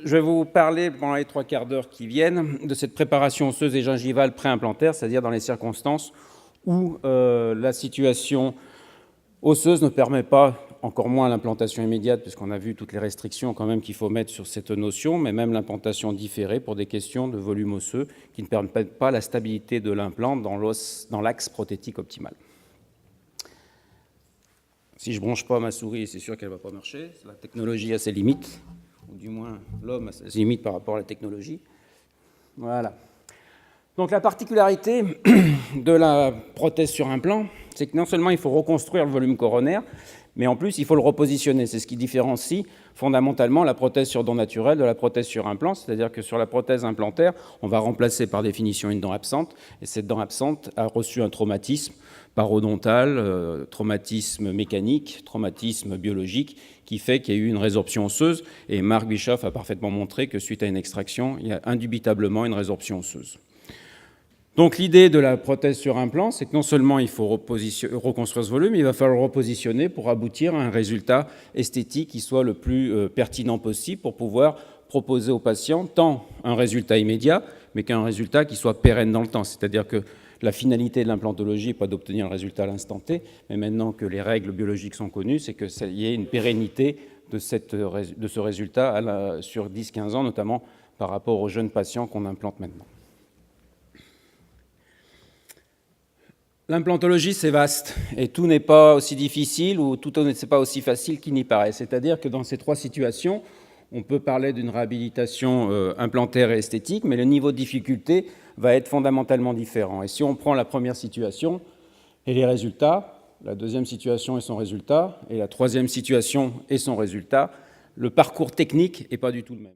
Je vais vous parler pendant les 3/4 d'heure qui viennent de cette préparation osseuse et gingivale préimplantaire, c'est-à-dire dans les circonstances où la situation osseuse ne permet pas, encore moins l'implantation immédiate, puisqu'on a vu toutes les restrictions quand même qu'il faut mettre sur cette notion, mais même l'implantation différée pour des questions de volume osseux qui ne permettent pas la stabilité de l'implant dans l'axe prothétique optimal. Si je ne branche pas ma souris, c'est sûr qu'elle ne va pas marcher. La technologie a ses limites, ou du moins l'homme a ses limites par rapport à la technologie. Voilà. Donc la particularité de la prothèse sur implant, c'est que non seulement il faut reconstruire le volume coronaire, mais en plus il faut le repositionner. C'est ce qui différencie fondamentalement la prothèse sur dent naturelle de la prothèse sur implant, c'est-à-dire que sur la prothèse implantaire, on va remplacer par définition une dent absente, et cette dent absente a reçu un traumatisme parodontal, traumatisme mécanique, traumatisme biologique, qui fait qu'il y a eu une résorption osseuse, et Marc Bischoff a parfaitement montré que suite à une extraction, il y a indubitablement une résorption osseuse. Donc l'idée de la prothèse sur implant, c'est que non seulement il faut reconstruire ce volume, il va falloir le repositionner pour aboutir à un résultat esthétique qui soit le plus pertinent possible pour pouvoir proposer aux patients tant un résultat immédiat, mais qu'un résultat qui soit pérenne dans le temps. C'est-à-dire que la finalité de l'implantologie n'est pas d'obtenir le résultat à l'instant T, mais maintenant que les règles biologiques sont connues, c'est qu'il y ait une pérennité de ce résultat sur 10-15 ans, notamment par rapport aux jeunes patients qu'on implante maintenant. L'implantologie, c'est vaste, et tout n'est pas aussi difficile ou tout n'est pas aussi facile qu'il n'y paraît. C'est-à-dire que dans ces trois situations, on peut parler d'une réhabilitation implantaire et esthétique, mais le niveau de difficulté va être fondamentalement différent. Et si on prend la première situation et les résultats, la deuxième situation et son résultat, et la troisième situation et son résultat, le parcours technique n'est pas du tout le même.